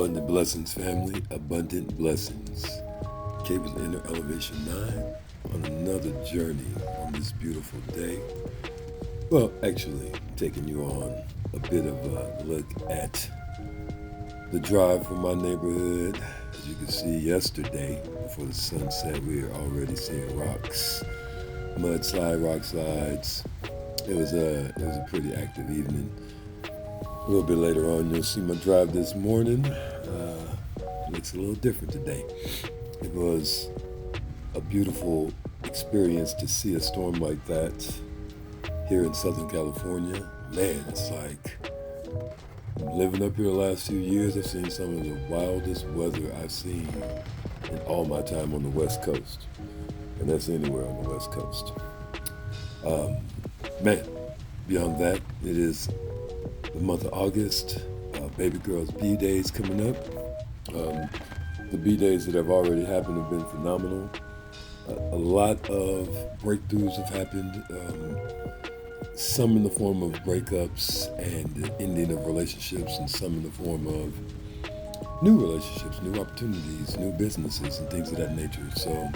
Abundant blessings, family. Abundant blessings. Cable's Inner Elevation 9 on another journey on this beautiful day. Well, actually, taking you on a bit of a look at the drive from my neighborhood. As you can see, yesterday, before the sun set, we were already seeing rocks, mudslide, rock slides. It was a pretty active evening. A little bit later on, you'll see my drive this morning. Looks a little different today. It was a beautiful experience to see a storm like that here in Southern California. Man, it's like living up here the last few years. I've seen some of the wildest weather I've seen in all my time on the West Coast, and that's anywhere on the West Coast. Man, beyond that, it is the month of August. Baby girl's B-Days coming up. The B-Days that have already happened have been phenomenal. A lot of breakthroughs have happened, some in the form of breakups and the ending of relationships, and some in the form of new relationships, new opportunities, new businesses, and things of that nature. So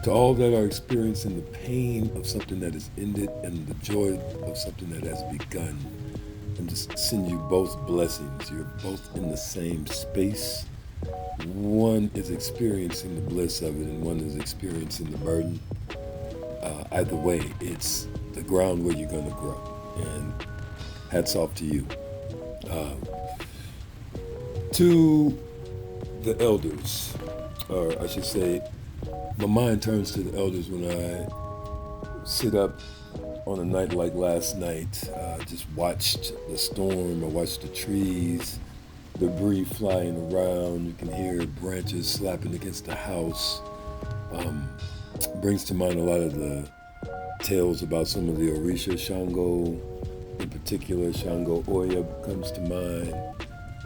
to all that are experiencing the pain of something that has ended and the joy of something that has begun, and just send you both blessings. You're both in the same space. One is experiencing the bliss of it, and one is experiencing the burden. Either way, it's the ground where you're going to grow. And hats off to you. To the elders, or I should say, my mind turns to the elders when I sit up on a night like last night. Just watched the storm, I watched the trees, debris flying around. You can hear branches slapping against the house. Brings to mind a lot of the tales about some of the Orisha. Shango, in particular, Shango Oya comes to mind.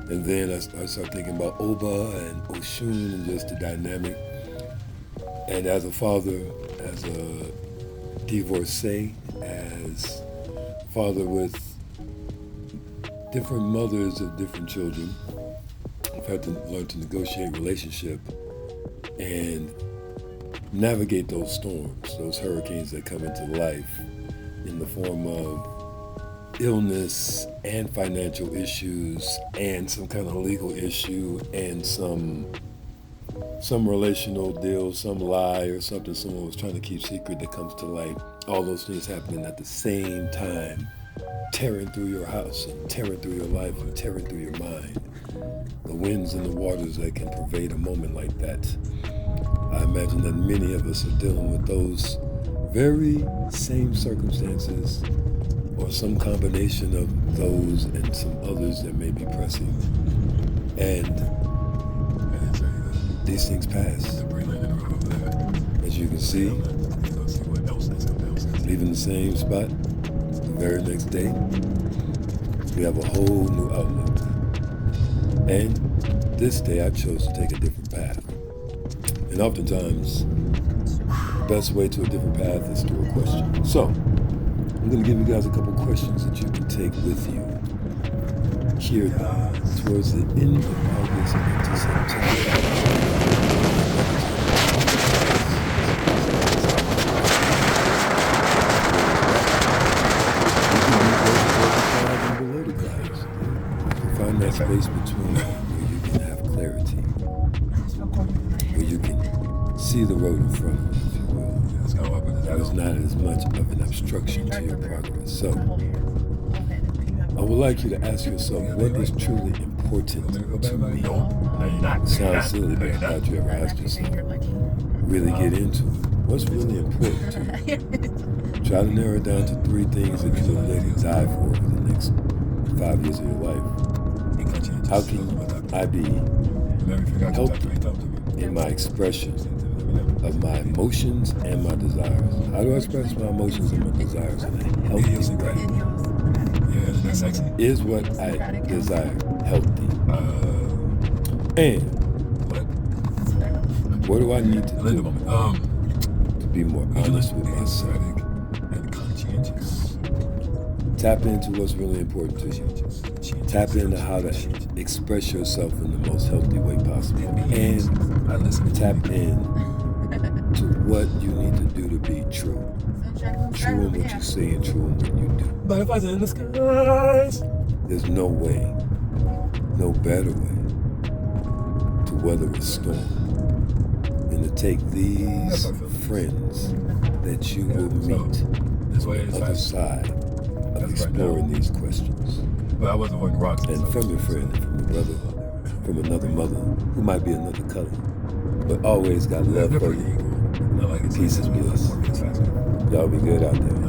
And then I start thinking about Oba and Oshun and just the dynamic. And as a father, as a divorcee, as father with different mothers of different children, I've had to learn to negotiate relationship and navigate those storms, those hurricanes that come into life in the form of illness and financial issues and some kind of legal issue and some relational deal, some lie or something someone was trying to keep secret that comes to light. All those things happening at the same time, tearing through your house and tearing through your life and tearing through your mind. The winds and the waters that can pervade a moment like that. I imagine that many of us are dealing with those very same circumstances, or some combination of those and some others that may be pressing. And these things pass. As you can see, leaving the same spot the very next day, we have a whole new outlook. And this day I chose to take a different path. And oftentimes, the best way to a different path is through a question. So, I'm going to give you guys a couple questions that you can take with you here towards the end of August into September. Find that space between where you can have clarity, where you can see the road in front of you, if you will. There's not as much of an obstruction to your progress. So, I would like you to ask yourself, what is truly important to me? It sounds silly, but I'm glad you ever asked yourself. Really get into it. What's really important to you? Try to narrow it down to 3 things that you'll live and die for the next 5 years of your life. How can I be healthy in my expression of my emotions and my desires? How do I express my emotions and my desires in a healthy way? Is what I desire healthy? And what do I need to do to be more honest with myself? Tap into what's really important to you. Tap into how to express yourself in the most healthy way possible, and I listen tap in to what you need to do to be true. True in what you say and true in what you do. Butterflies in the skies. There's no way, no better way to weather a storm than to take these friends that you will meet on the other side of exploring these questions. But I wasn't holding rocks. And from your friend, from your brother, from another mother, who might be another color, but always got love for you. Peace and bliss. Y'all be good out there.